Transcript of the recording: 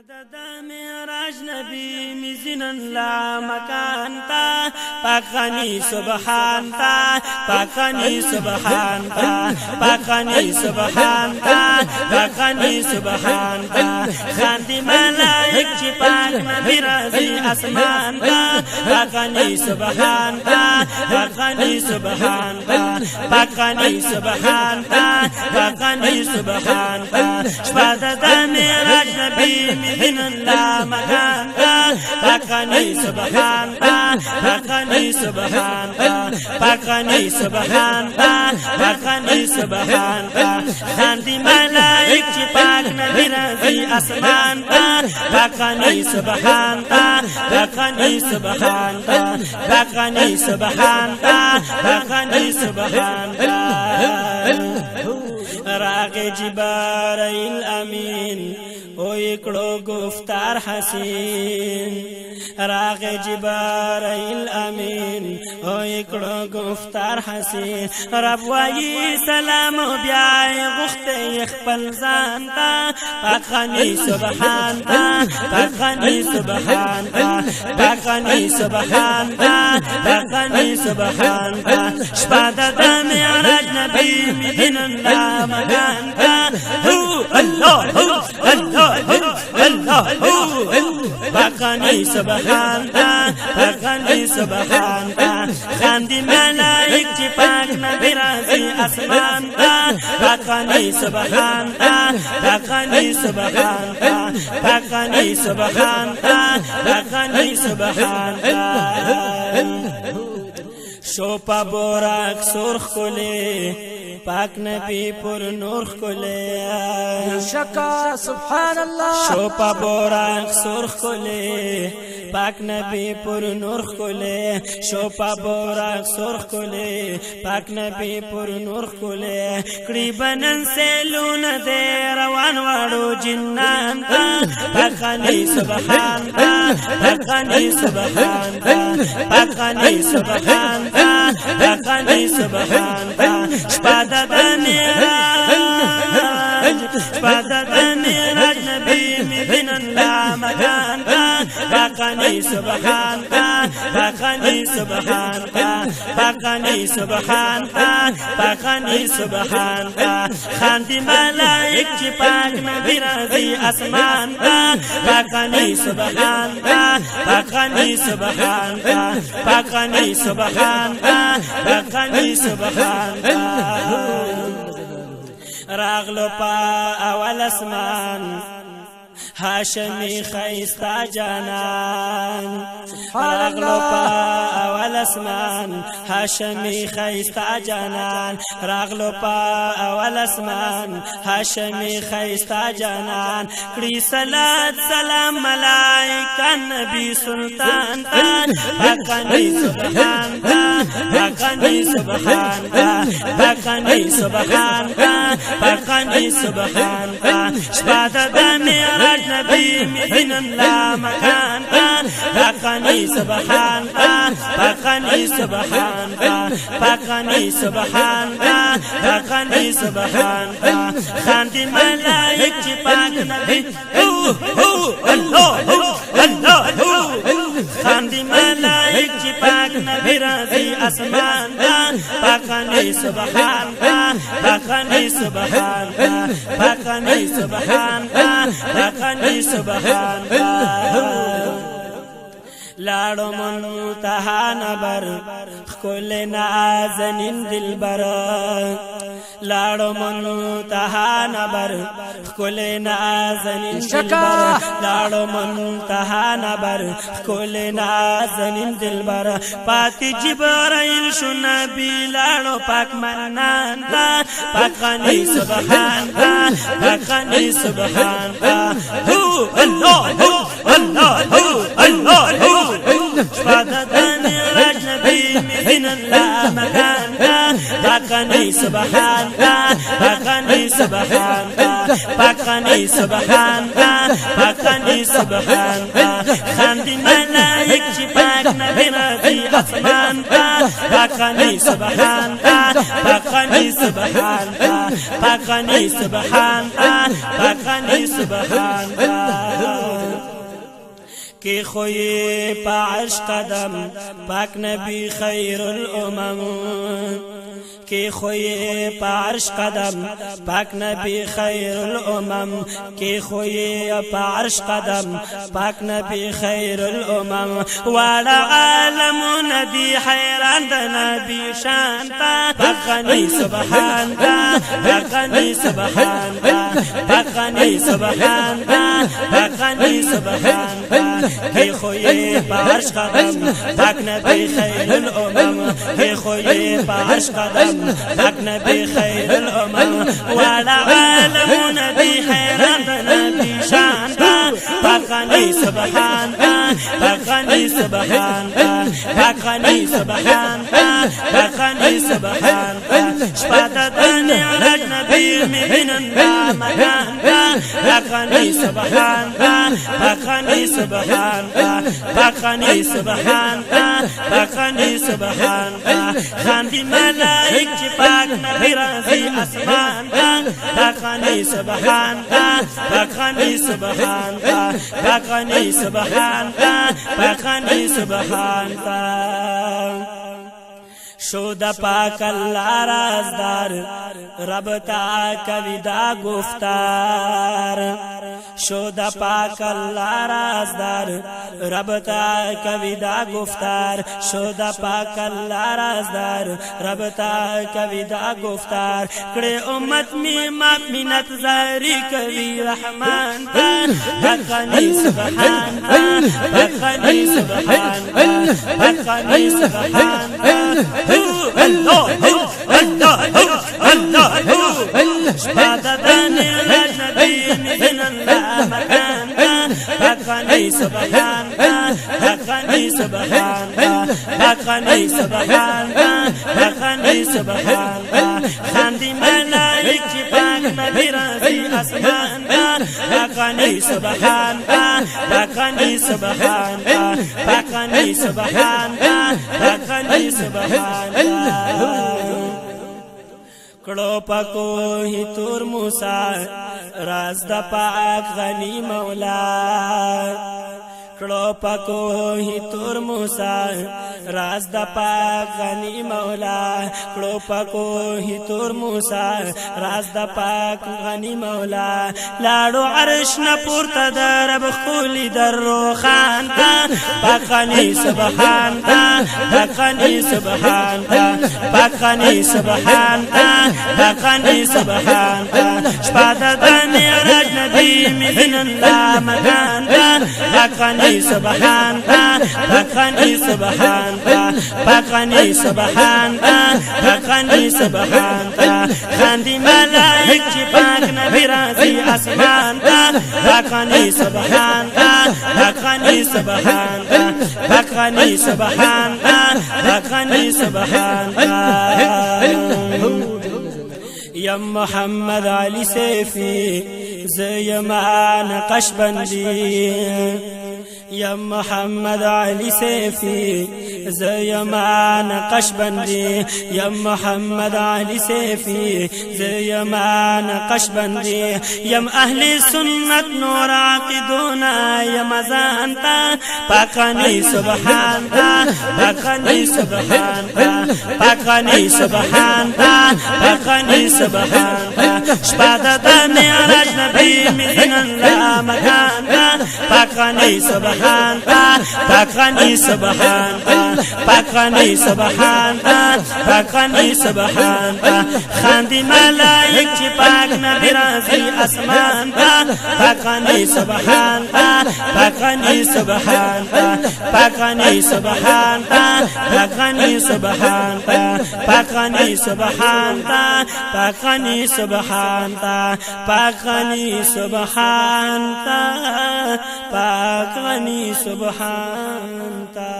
شپد معراج نبی مزنن لا مکان تا پاکانی سبحان تا پاکانی سبحان تا پاکانی سبحان تا پاکانی سبحان تا خاندی ملائک چی پاک نبی رازی اسمان تا پاکانی سبحان تا پاکانی سبحان تا پاکانی سبحان تا پاکانی سبحان تا شپد معراج نبی مزنن لا مکان تا پاکانی سبحان تا پاکانی سبحان تا پاکانی سبحان تا پاکانی سبحان تا خاندی ملائک چی پاک نبی رازی اسمان تا پاکانی سبحان تا پاکانی سبحان تا پاکانی سبحان تا پاکانی سبحان تا راغ جبرائیل امین او اکڑو گفتار حسین راغ جبرائیل امین او اکڑو گفتار حسین رب وایی سلام و بیائی غخت اخپل زانتا پاکانی سبحان تا پاکانی سبحان تا پاکانی سبحان تا پاکانی سبحان تا شپد معراج نبی مدینن لا مکان تا اللہ اللہ اللہ پاکانی سبحان تا پاکانی سبحان تا خاندی ملائک چی پاک نبی رازی اسمان تا پاکانی سبحان تا پاکانی سبحان تا پاکانی سبحان تا پاکانی سبحان تا شوپا بوراک سرخ کلی پاک نبی پر نور کلی شکا سبحان اللہ شوپا بوراک سرخ کلی پاک نبی پر نور کلی شوپا بوراک سرخ کلی پاک نبی پر نور کلی کڑی بنن سیلون دے روان وارو جنان تا پاکانی سبحان تا پاکانی سبحان تا پاکانی سبحان تا پاکانی سبحان تا شپد معراج شپد معراج نبی مدینن لا مکان تا پاکانی سبحان تا پاکانی سبحان تا پاکانی سبحان تا پاکانی سبحان تا خاندی ملائک چی پاک نبی رازی اسمان تا پاکانی سبحان تا پاکانی سبحان تا پاکانی سبحان تا پاکانی سبحان تا راغلو پا اول اسمان هاشمی خیستا جانان راغلو پا اول اسمان هاشمی خیستا جانان راغلو پا اول اسمان هاشمی خیستا جانان کڑی صلات سلام ملائکہ نبی سلطان تا پاکانی سبحان تا پاکانی سبحان تا پاکانی سبحان تا پاکانی سبحان تا شپد معراج نبی مدینن لا مکان تا پاکانی سبحان تا پاکانی سبحان تا پاکانی سبحان تا پاکانی سبحان تا خاندی ملائک چی پاک نبی اللہ اللہ خاندی ملائک چی پاک نبی رازی اسمان تا پاکانی سبحان تا پاکانی سبحان تا پاکانی سبحان تا پاکانی سبحان تا لاڑو منتہا نبر کل نازنین دلبر لاڑو منتہا نبر کل نازنین دلبر لاڑو منتہا نبر کل نازنین دلبر پاتی جبرائیل شو نبی لاڑو پاک منان تا پاکانی سبحان تا پاکانی سبحان تا اللہ اللہ اللہ شپد معراج نبی مدینن لا مکان تا پاکانی سبحان تا پاکانی سبحان تا پاکانی سبحان تا پاکانی سبحان تا خاندی ملائک چی پاک نبی رازی اسمان تا پاکانی سبحان تا پاکانی سبحان تا پاکانی سبحان تا پاکانی سبحان تا کی خوی پا عرش قدم پاک نبی خیر الامم کی خوی پا عرش قدم پاک نبی خیر الامم کی خوی پا عرش قدم پاک نبی خیر الامم والا عالمون دی حیران دا نبی شانتا بغنی سبحان دا بغنی سبحان دا بغنی سبحان دا بغنی سبحان دا کی خوی پا عرش قدم پاک نبی خیر الامم کی خوی پا عرش قدم پاک نبی خیر الامم والا عالمون دی حیران دا نبی شانتا بغنی سبحان دا بغنی سبحان دا بغنی سبحان دا بغنی سبحان دا شپاتا دانی عرج نبی مبینن دا مکان دا بغنی سبحان دا بغنی سبحان دا بغنی سبحان دا بغنی سبحان دا خاندی ملائک چی پاک نبی رازی اسمان دا بغنی سبحان دا بغنی سبحان دا بغنی سبحان دا بغنی سبحان دا شود پاک اللہ رازدار رب تا کوي دا گفتار شود پاک اللہ رازدار رب تا کوي دا گفتار شود پاک اللہ رازدار رب تا کوي دا گفتار کړه امت می مینت زاری کوي رحمان تا بغنی سبحان تا بغنی سبحان تا بغنی سبحان تا شپاتا دانی عرج نبی مبینن دا مکان دا بغنی سبحان دا بغنی سبحان دا بغنی سبحان دا بغنی سبحان دا خاندی ملائک چی پاک نبی رازی اسمان دا بغنی سبحان دا بغنی سبحان دا بغنی سبحان دا بغنی سبحان کڑو پکو ہی تور موسیٰ راز دا پاک غنی مولا کڑو پکو ہی تور موسیٰ راز دا پاک غنی مولا کڑو پکو ہی تور موسیٰ راز دا پاک غنی مولا لاڑو عرش نپورتا در رب خولی در روخان تا بغنی سبحان تا بغنی سبحان تا بغنی سبحان تا بغنی سبحان تا شپاتا دانی عرج نبی مبینن دا مکان تا بغنی سبحان تا بغنی سبحان تا بغنی سبحان تا بغنی سبحان تا خاندی ملائک چی پاک نبی رازی اسمان تا بغنی سبحان تا بغنی سبحان تا بغنی سبحان تا بغنی سبحان تا یم محمد علی سیفی زیمان قشبندی یم محمد علی سیفی زیمان قشبندی یم محمد علی سیفی زیمان قشبندی یم اہل سنت نور عقیدونا یم ازانتا بغنی سبحان تا بغنی سبحان تا بغنی سبحان تا بغنی سبحان تا شپاتا دانی عرج نبی مبینن دا مکان تا بغنی سبحان تا بغنی سبحان تا بغنی سبحان تا بغنی سبحان تا خاندی ملائک چی پاک نبی رازی اسمان تا بغنی سبحان تا بغنی سبحان تا بغنی سبحان تا بغنی سبحان تا بغنی سبحان تا بغنی سبحان تا بغنی سبحان تا بغنی سبحان تا